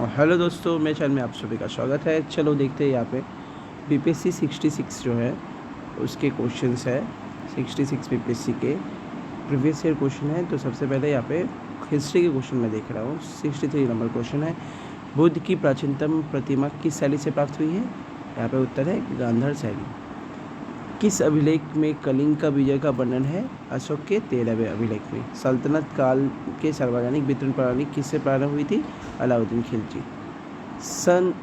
Hello दोस्तों, मेरे channel में आप सभी का स्वागत है। चलो देखते हैं यहाँ पे बीपीएससी 66 जो है उसके क्वेश्चंस है। 66 बीपीएससी के प्रीवियस ईयर क्वेश्चन है। तो सबसे पहले यहाँ पे हिस्ट्री के क्वेश्चन मैं देख रहा हूँ। 63 नंबर क्वेश्चन है, बुद्ध की प्राचीनतम प्रतिमा किस शैली से प्राप्त हुई है? यहाँ पे उत्तर है गांधार शैली। किस अभिलेख में कलिंग का विजय का वर्णन है? अशोक के 13वें अभिलेख में। सल्तनत काल के सार्वजनिक वितरण प्रणाली किससे प्रारंभ हुई थी? अलाउद्दीन खिलजी। सन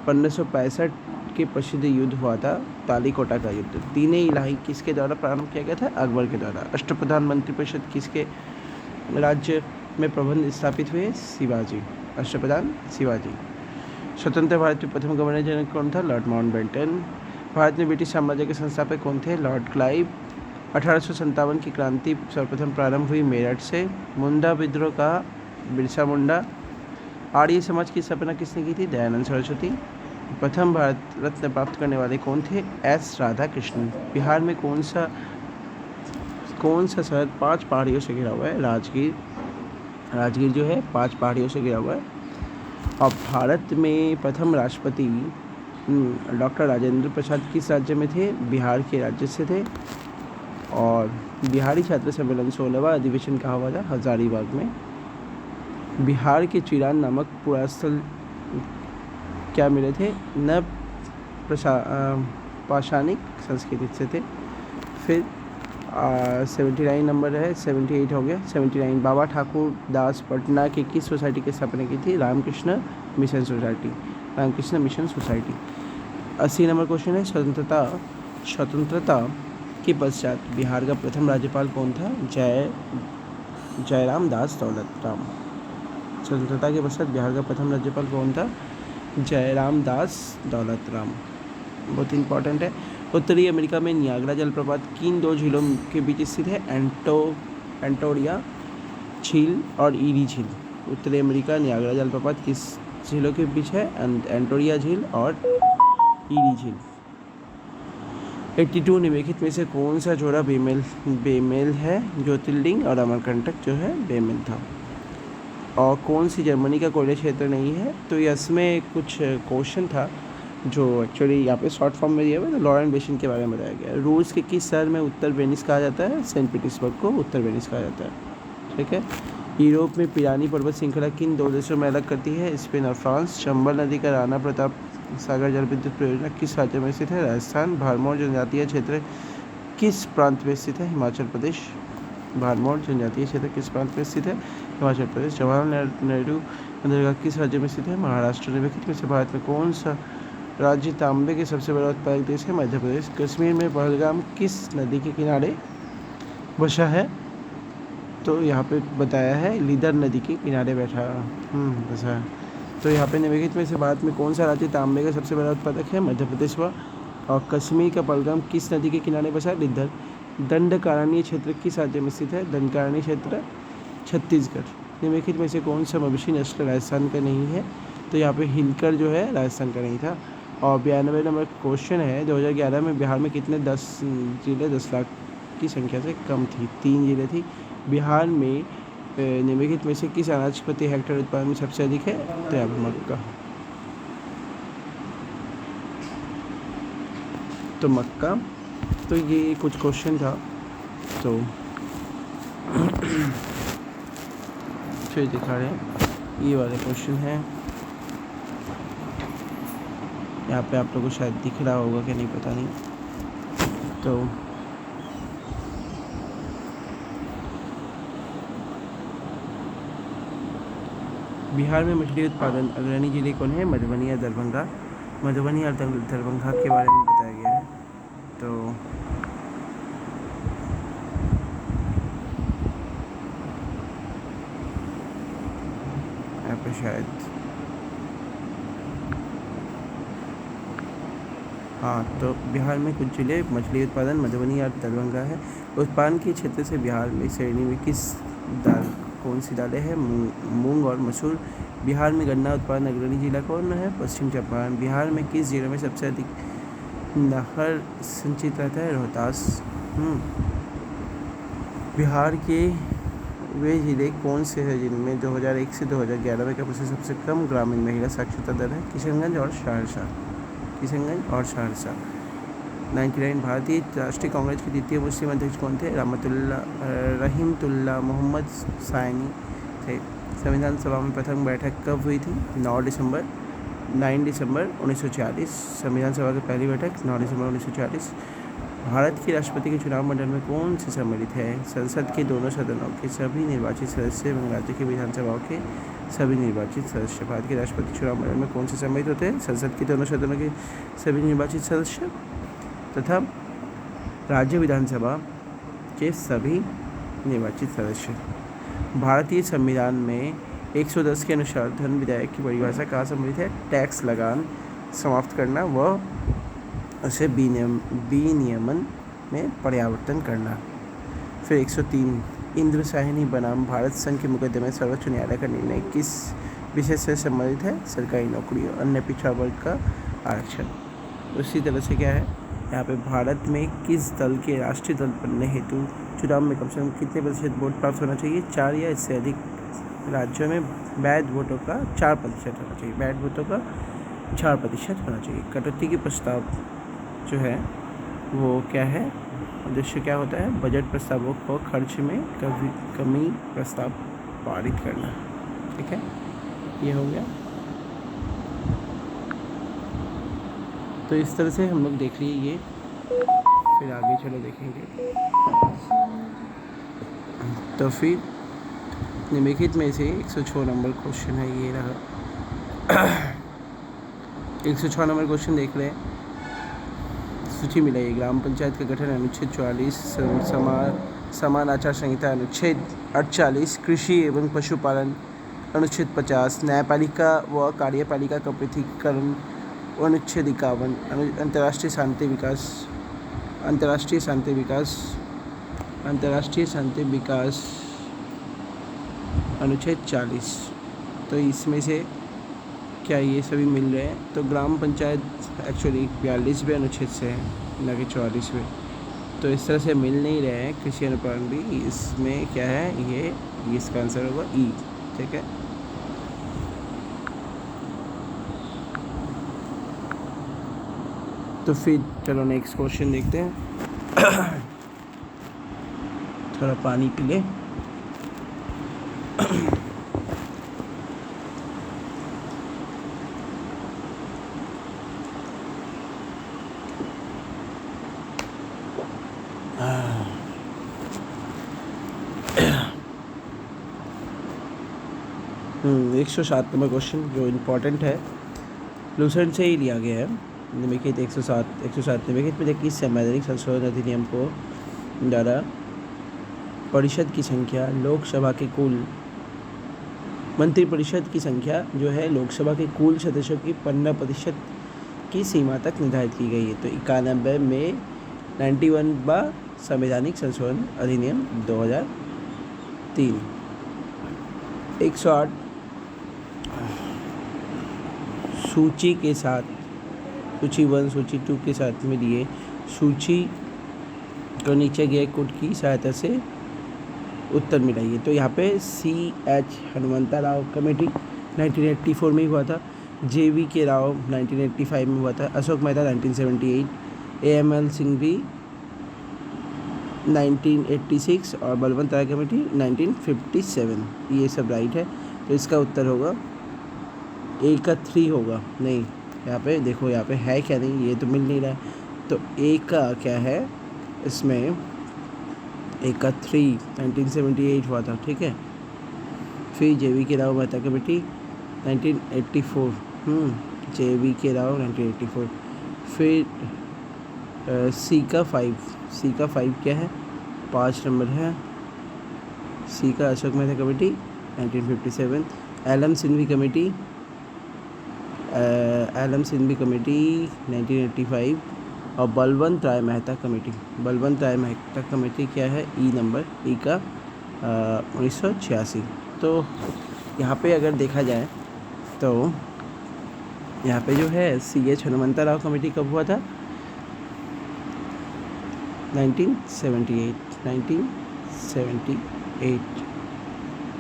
1565 के प्रसिद्ध युद्ध हुआ था तालीकोटा का युद्ध। दीन इलाही किसके द्वारा प्रारंभ किया गया था? अकबर के द्वारा। अष्टप्रधान मंत्रिपरिषद किसके राज्य में प्रबंध स्थापित हुए? शिवाजी। अष्टप्रधान शिवाजी। स्वतंत्र भारत के प्रथम गवर्नर जनरल कौन था? Lord Mountbatten. भारत में ब्रिटिश साम्राज्य के संस्थापक कौन थे? Lord Clive. 1857 की क्रांति सर्वप्रथम प्रारंभ हुई मेरठ से। मुंडा विद्रोह का बिरसा मुंडा। आर्य समाज की स्थापना किसने की थी? दयानंद सरस्वती। प्रथम भारत रत्न प्राप्त करने वाले कौन थे? एस राधा कृष्णन। बिहार में कौन सा शहर 5 पहाड़ियों से घिरा हुआ है? राजगीर। राजगीर जो है 5 पहाड़ियों से घिरा हुआ है। और भारत में प्रथम राष्ट्रपति डॉक्टर राजेंद्र प्रसाद किस राज्य में थे? बिहार के राज्य से थे। और बिहारी छात्र सम्मेलन 16वां अधिवेशन कहाँ हुआ था? हजारीबाग में। बिहार के चिरान नामक पुरास्थल क्या मिले थे? नव पाषाणिक संस्कृति से थे। फिर 79 नंबर है, 78 हो गया। 79 बाबा ठाकुर दास पटना के किस सोसाइटी की स्थापना की थी? Ramakrishna Mission Society. Ramakrishna Mission Society. 80 number question है, स्वतंत्रता के पश्चात बिहार का प्रथम राज्यपाल कौन था? जयराम दास दौलत राम। स्वतंत्रता के पश्चात बिहार का प्रथम राज्यपाल कौन था? जयराम दास दौलत राम। बहुत इंपॉर्टेंट है। उत्तरी अमेरिका में नियाग्रा जलप्रपात किन 2 झीलों के बीच स्थित है? एंटोरिया झील और ईरी झील। उत्तरी अमेरिका नियाग्रा जलप्रपात किस झीलों के बीच है? एंटोरिया झील और ईरी झील। 82 निम्नलिखित में से कौन सा जोड़ा बेमेल है? ज्योतिर्लिंग और अमरकंटक जो है बेमेल था। और कौन सी जर्मनी का कोयला क्षेत्र नहीं है? तो इसमें कुछ क्वेश्चन था जो एक्चुअली यहाँ पे शॉर्ट फॉर्म में दिया हुआ है। लॉरेंट बेसिन के बारे में बताया गया है। रूस के किस शहर में उत्तर वेनिस कहा जाता है? सेंट पीटर्सबर्ग को उत्तर वेनिस कहा जाता है। ठीक है। यूरोप में पिरानी पर्वत श्रृंखला किन 2 देशों में अलग करती है? स्पेन और फ्रांस। चंबल नदी का राणा प्रताप सागर जल विद्युत परियोजना किस राज्य में स्थित है? राजस्थान। भरमौर जनजातीय क्षेत्र किस प्रांत में स्थित है? हिमाचल प्रदेश। भरमौर जनजातीय क्षेत्र किस प्रांत में स्थित है? हिमाचल प्रदेश। जवाहरलाल नेहरू बंदरगाह किस राज्य में स्थित है? महाराष्ट्र। निम्नलिखित में से भारत में कौन सा राज्य तांबे के सबसे बड़ा उत्पादक देश है? मध्य प्रदेश। कश्मीर में पहलगाम किस नदी के किनारे बसा है? तो यहाँ पे बताया है लीदर नदी के किनारे बसा है। तो यहाँ पे निम्नलिखित में से भारत में कौन सा राज्य तांबे का सबसे बड़ा उत्पादक है? मध्य प्रदेश हुआ। और कश्मीर का पहलगाम किस नदी के किनारे बसा है? लीदर। दंडकारण्य क्षेत्र किस राज्य में स्थित है? दंडकारण्य क्षेत्र छत्तीसगढ़। निम्नलिखित में से कौन सा मवेशी नस्ल राजस्थान का नहीं है? तो यहाँ पे हिलकर जो है राजस्थान का नहीं था। और 92 नंबर क्वेश्चन है, 2011 में बिहार में कितने 10 जिले 10 लाख की संख्या से कम थी? 3 जिले थी। बिहार में निम्नलिखित में से किस अनाज प्रति हेक्टेयर उत्पादन में सबसे अधिक है? तो यहाँ पे मक्का। तो मक्का। तो ये कुछ क्वेश्चन था। तो फिर दिखा रहे हैं, ये वाले क्वेश्चन है। यहाँ पे आप लोगों को शायद दिख रहा होगा कि नहीं पता नहीं। तो बिहार में मछली उत्पादन अग्रणी जिले कौन है? मधुबनी या दरभंगा। मधुबनी और दरभंगा के बारे में बताया गया है। तो यहाँ पे शायद हाँ, तो बिहार में कुछ जिले मछली उत्पादन मधुबनी और दरभंगा है। उत्पादन के क्षेत्र से बिहार में श्रेणी में कौन सी दालें हैं? मूंग और मसूर। बिहार में गन्ना उत्पादन अग्रणी जिला कौन है? पश्चिम चंपारण। बिहार में किस जिले में सबसे अधिक नहर संचित रहता है? रोहतास। बिहार के वे जिले कौन से हैं जिनमें 2001 से 2011 में कम से सबसे कम ग्रामीण महिला साक्षरता दर है? किशनगंज और सहरसा। किशनगंज और सहरसा। 99 भारतीय राष्ट्रीय कांग्रेस के द्वितीय मुस्लिम अध्यक्ष कौन थे? रहीमतुल्लाह मोहम्मद साइनी थे। संविधान सभा में प्रथम बैठक कब हुई थी? 9 दिसंबर 1946। संविधान सभा की पहली बैठक 9 दिसंबर 1946। भारत के राष्ट्रपति के चुनाव मंडल में कौन से सम्मिलित है? संसद के दोनों सदनों के सभी निर्वाचित सदस्य एवं राज्य की विधानसभाओं के सभी निर्वाचित सदस्य। भारत के राष्ट्रपति चुनाव मंडल में कौन से सम्मिलित होते हैं? संसद के दोनों सदनों के सभी निर्वाचित सदस्य तथा राज्य विधानसभा के सभी निर्वाचित सदस्य। भारतीय संविधान में 110 के अनुसार धन विधेयक की परिभाषा कहाँ सम्मिलित है? टैक्स लगान समाप्त करना व उसे विनियमन में परिवर्तन करना। फिर 103 इंद्रसाहिनी बनाम भारत संघ के मुकदमे में सर्वोच्च न्यायालय का निर्णय किस विषय से संबंधित है? सरकारी नौकरी और अन्य पिछड़ा वर्ग का आरक्षण। उसी तरह से क्या है यहाँ पे, भारत में किस दल के राष्ट्रीय दल बनने हेतु चुनाव में कम से कम कितने प्रतिशत वोट प्राप्त होना चाहिए? 4 या इससे अधिक। राज्यों में वैध वोटों का 4% होना चाहिए। वैध वोटों का 4% होना चाहिए। कटौती के प्रस्ताव जो है वो क्या है? उद्देश्य क्या होता है? बजट प्रस्तावों को खर्च में कमी प्रस्ताव पारित करना। ठीक है, ये हो गया। तो इस तरह से हम लोग देख लिए ये, फिर आगे चलो देखेंगे। तो फिर निम्नलिखित में से 106 नंबर क्वेश्चन है, ये रहा 106 नंबर क्वेश्चन देख रहे हैं। सूची मिलाई। ग्राम पंचायत का गठन अनुच्छेद 44, समान आचार संहिता अनुच्छेद 48, कृषि एवं पशुपालन अनुच्छेद 50, न्यायपालिका व कार्यपालिका का पृथकीकरण अनुच्छेद 51, अंतर्राष्ट्रीय शांति विकास अनुच्छेद 40। तो इसमें से क्या ये सभी मिल रहे हैं? तो ग्राम पंचायत एक्चुअली 42वें अनुच्छेद से है, न कि 44वें। तो इस तरह से मिल नहीं रहे हैं। कृषि अनुपालन भी इसमें क्या है? ये इसका आंसर होगा ई। ठीक है, तो फिर चलो नेक्स्ट क्वेश्चन देखते हैं। थोड़ा पानी पी ले। एक 107 नंबर क्वेश्चन जो इम्पोर्टेंट है, लूसेंट से ही लिया गया है। निम्नलिखित 107 निम्नलिखित में देखिए, संवैधानिक संशोधन अधिनियम को द्वारा परिषद की संख्या लोकसभा के कुल मंत्रिपरिषद की संख्या जो है लोकसभा के कुल सदस्यों की 15% की सीमा तक निर्धारित की गई है। तो 91 में 91वां संवैधानिक संशोधन अधिनियम 2003। 108 सूची के साथ, सूची 1 सूची 2 के साथ में दिए सूची को नीचे गए कोड की सहायता से उत्तर मिलाइए। तो यहाँ पे CH हनुमंता राव कमेटी 1984 में हुआ था, JV राव 1985 में हुआ था, अशोक मेहता 1978, AML सिंह भी 1986 और बलवंत राय कमेटी 1957। ये सब राइट है। तो इसका उत्तर होगा A का 3 होगा। नहीं, यहाँ पे देखो, यहाँ पे है क्या? नहीं, ये तो मिल नहीं रहा है। तो A का क्या है इसमें? A का 3 1978 हुआ था। ठीक है, फिर JV Rao Mehta committee 1984, JV Rao 1984। फिर C का 5 क्या है? 5 नंबर है। C का Ashok Mehta committee 1957। LM Singhvi committee 1985 और बलवंत राय मेहता कमेटी क्या है? ई नंबर, ई का 1986। तो यहाँ पे अगर देखा जाए तो यहाँ पे जो है CH हनुमंता राव कमेटी कब हुआ था? 1978।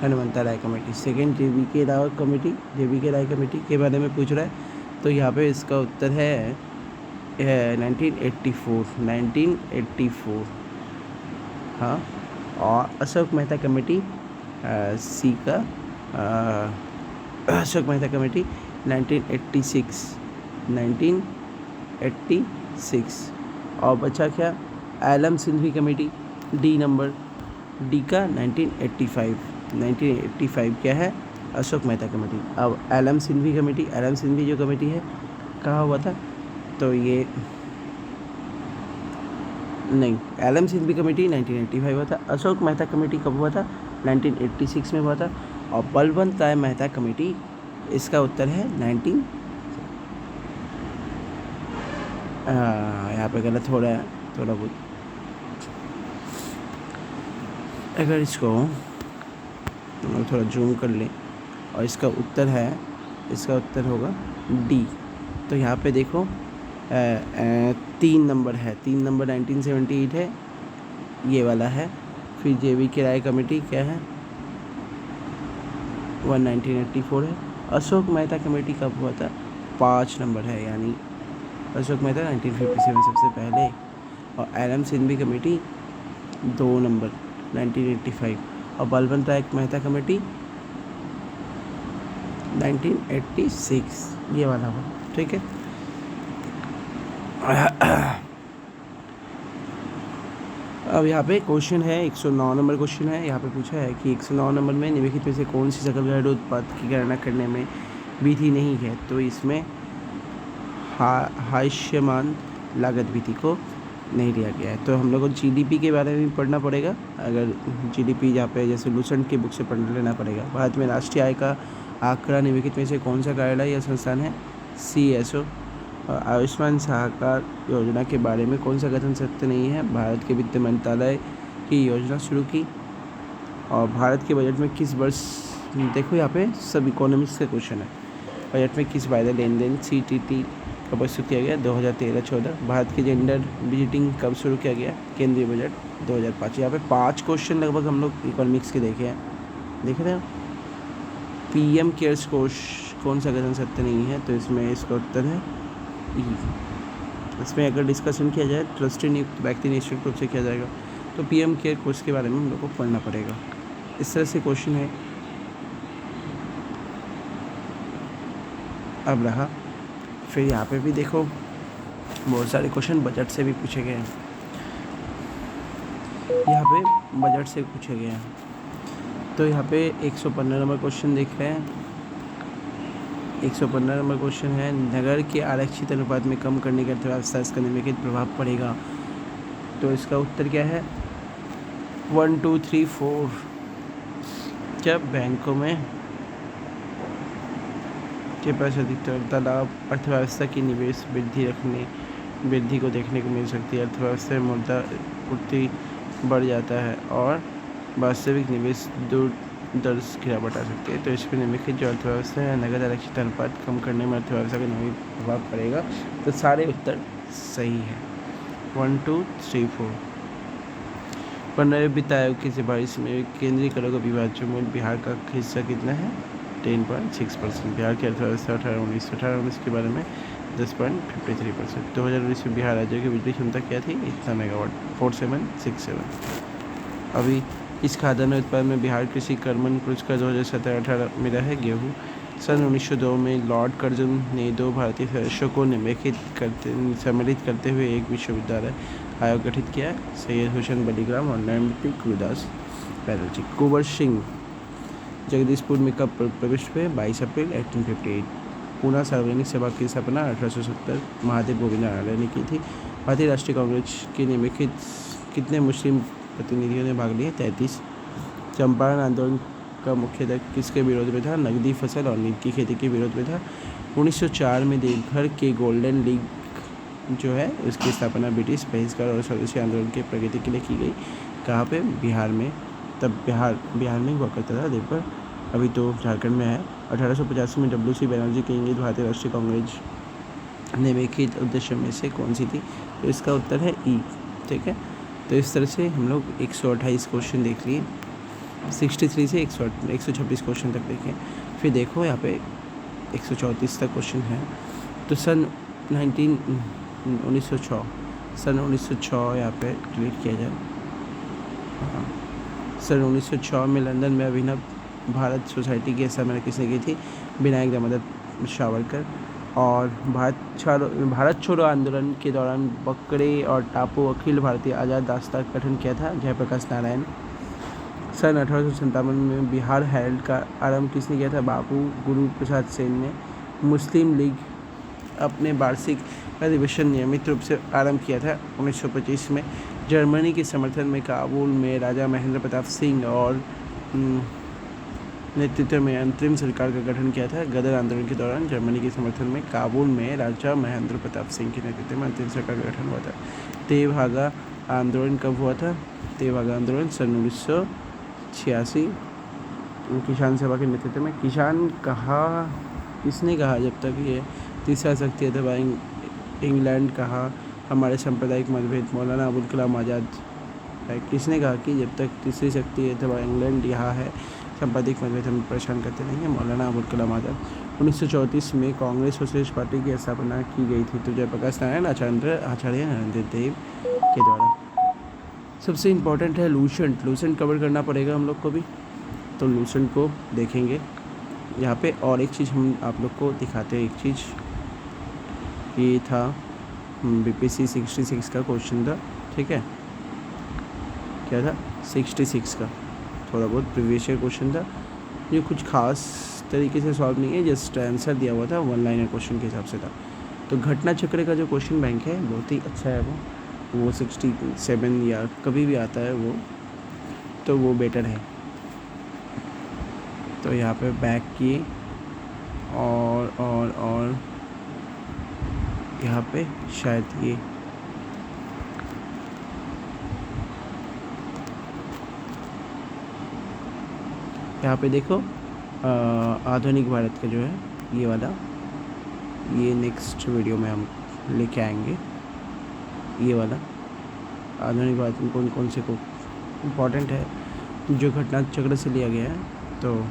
Hanumantha Rai committee. Second JBK Rao committee, JBK Rai committee के बारे में पूछ रहा है, तो यहाँ पे इसका उत्तर है 1984। हाँ, और अशोक मेहता कमेटी सी का अशोक मेहता कमेटी 1986। और बचा क्या, LM Singhvi committee D number, D का 1985 क्या है, अशोक मेहता कमेटी। अब LM Singhvi committee, LM Singhvi जो कमेटी है कहाँ हुआ था, तो ये नहीं, एलएम सिंघवी कमेटी 1985 हुआ था। अशोक मेहता कमेटी कब हुआ था, 1986 में हुआ था। और बलवंत राय मेहता कमेटी, इसका उत्तर है यहाँ पे गलत हो रहा है थोड़ा बहुत। अगर इसको हम लोग थोड़ा जूम कर लें और इसका उत्तर होगा डी। तो यहाँ पे देखो 3 नंबर है, 3 नंबर 1978 है, ये वाला है। फिर JBK राय कमेटी क्या है, 1984 है। अशोक मेहता कमेटी कब हुआ था, 5 नंबर है, यानी अशोक मेहता 1957 सबसे पहले। और एलएम सिंघवी कमेटी 2 नंबर 1985। और बलवंत राय मेहता कमेटी 1986, ये वाला हुआ, ठीक है। अब यहाँ पे क्वेश्चन है 109 नंबर क्वेश्चन है। यहाँ पे पूछा है कि 109 नंबर में निम्नलिखित में से कौन सी सकल घरेलू उत्पाद की गणना करने में विधि नहीं है, तो इसमें हास्यमान लागत विधि को नहीं लिया गया है। तो हम लोग को GDP के बारे में पढ़ना पड़ेगा। अगर GDP जहाँ पे जैसे लूसेंट की बुक से पढ़ लेना पड़ेगा। भारत में राष्ट्रीय आय का आंकड़ा निम्नलिखित में से कौन सा कार्यालय या संस्थान है, CSO। आयुष्मान सहकार योजना के बारे में कौन सा कथन सत्य नहीं है, भारत के वित्त मंत्रालय की योजना शुरू की। और भारत के बजट में किस वर्ष, देखो यहाँ पे सब इकोनॉमिक्स का क्वेश्चन है, बजट में किस वायदा लेन देन CTT कब प्रस्तुत किया गया, 2013-14। भारत के जेंडर विजिटिंग कब शुरू किया गया, केंद्रीय बजट 2005। यहाँ पे 5 क्वेश्चन लगभग हम लोग इकोनॉमिक्स के देखे हैं, देख रहे हो। PM केयर्स कोष कौन सा कथन सत्य नहीं है, तो इसमें इसका उत्तर है ई। इसमें अगर डिस्कशन किया जाए ट्रस्टी नियुक्त व्यक्ति निश्चित रूप से किया जाएगा, तो PM केयर कोर्स के बारे में हम लोग को पढ़ना पड़ेगा। इस तरह से क्वेश्चन है। अब रहा, फिर यहाँ पे भी देखो बहुत सारे क्वेश्चन बजट से भी पूछे गए हैं। यहाँ पे बजट से पूछे गए हैं, तो यहाँ पे 115 नंबर क्वेश्चन देख रहे हैं। 115 नंबर क्वेश्चन है, नगर के आरक्षित अनुपात में कम करने की अर्थव्यवस्था इसका निम्नलिखित प्रभाव पड़ेगा, तो इसका उत्तर क्या है, 1 2 3 4। क्या बैंकों में के पास अधिकतर लाभ अर्थव्यवस्था की निवेश वृद्धि को देखने को मिल सकती है। अर्थव्यवस्था में मुद्रा पूर्ति बढ़ जाता है और वास्तविक निवेश दर गिरावट आ सकती है। तो इसमें निम्नलिखित जो अर्थव्यवस्था है, नगद आरक्षित अनुपात कम करने में अर्थव्यवस्था का निम्नलिखित प्रभाव पड़ेगा, तो सारे उत्तर सही है, 1 2 3 4। 15वें वित्त आयोग की सिफारिश में केंद्रीय करों का विभाज्य मूल्य बिहार का हिस्सा कितना है, 10.6%। बिहार की अर्थव्यवस्था 18-19 के बारे में 10.53%। 2019 में बिहार राज्य की बिजली क्षमता क्या थी, इतना मेगावाट, 4767। अभी इस खाद्यान्न उत्पादन में बिहार कृषि कर्मण पुरस्कार 2017-18 मिला है गेहूँ। सन 1902 में लॉर्ड कर्जन ने 2 भारतीय सदस्यों को सम्मिलित करते हुए एक विश्वविद्यालय आयोग गठित किया, सैयद हुसैन बलीग्राम और नैमित्तिक गुरुदास बैनर्जी। कुंवर सिंह जगदीशपुर में कब प्रविष्ट हुए, 22 अप्रैल 1858। पूना सार्वजनिक सभा की स्थापना 1870 महादेव गोविंद नारायण ने की थी। भारतीय राष्ट्रीय कांग्रेस के निम्नलिखित कितने मुस्लिम प्रतिनिधियों ने भाग लिए, 33। चंपारण आंदोलन का मुख्यतः किसके विरोध में था, नकदी फसल और नील की खेती के विरोध में था। 1904 में देवघर के गोल्डन लीग जो है उसकी स्थापना ब्रिटिश बहिष्कार और स्वदेशी आंदोलन के प्रगति के लिए की गई। कहाँ पे, बिहार में। तब बिहार में हुआ करता था देवघर, अभी तो झारखंड में है। 1885 में WC बनर्जी की इंगित भारतीय राष्ट्रीय कांग्रेस निम्नलिखित उद्देश्य में से कौन सी थी, तो इसका उत्तर है ई, ठीक है। तो इस तरह से हम लोग 128 क्वेश्चन देख लिए। 63 से 126 क्वेश्चन तक देखें। फिर देखो यहाँ पे 134 तक क्वेश्चन है। तो सन 1906 सन 1906 यहाँ पे डिलीट किया जाए। हाँ, सन 1906 में लंदन में अभिनव भारत सोसाइटी की स्थापना किसने की थी? विनायक दामोदर सावरकर। और भारत छोड़ो आंदोलन के दौरान बकरे और टापू अखिल भारतीय आज़ाद रास्ता का गठन किया था? जयप्रकाश नारायण। सन 1857 में बिहार हेराल्ड का आरंभ किसने किया था? बाबू गुरु प्रसाद सेन ने। मुस्लिम लीग अपने वार्षिक अधिवेशन नियमित रूप से आरंभ किया था 1925 में। जर्मनी के समर्थन में काबुल में राजा महेंद्र प्रताप सिंह और नेतृत्व में अंतरिम सरकार का गठन किया था। गदर आंदोलन के दौरान जर्मनी के समर्थन में काबुल में राजा महेंद्र प्रताप सिंह के नेतृत्व में अंतरिम सरकार का गठन हुआ था। तेभागा आंदोलन कब हुआ था? तेभागा आंदोलन सन 1986 किसान सभा के नेतृत्व में। किसान किसने कहा जब तक ये तीसरा शक्ति अथवा इंग्लैंड कहा हमारे सांप्रदायिक मतभेद? मौलाना अबुल कलाम आज़ाद। किसने कहा कि जब तक तीसरी शक्ति अथवा इंग्लैंड यहाँ है सांप्रदायिक मतभेद हमें परेशान करते नहीं है? मौलाना अबुल कलाम आज़ाद। 1934 में कांग्रेस सोशलिस्ट पार्टी की स्थापना की गई थी? तो जयप्रकाश नारायण आचार्य नरेंद्र देव के द्वारा। सबसे इम्पोर्टेंट है लूसेंट कवर करना पड़ेगा हम लोग को भी, तो लूसेंट को देखेंगे यहाँ पे। और एक चीज़ हम आप लोग को दिखाते हैं, एक चीज़ ये था BPSC 66 का क्वेश्चन था, ठीक है। क्या था? 66 का थोड़ा बहुत प्रीवियस ईयर क्वेश्चन था, ये कुछ खास तरीके से सॉल्व नहीं है, जस्ट आंसर दिया हुआ था, वन लाइनर क्वेश्चन के हिसाब से था। तो घटना चक्र का जो क्वेश्चन बैंक है बहुत ही अच्छा है, वो 67 या कभी भी आता है वो, तो वो बेटर है। तो यहाँ पे बैक किए और यहाँ पे शायद ये यहाँ पे देखो आधुनिक भारत का जो है ये वाला, ये नेक्स्ट वीडियो में हम लेके आएंगे। ये वाला आधुनिक भारत में कौन कौन से को इम्पोर्टेंट है जो घटना चक्र से लिया गया है, तो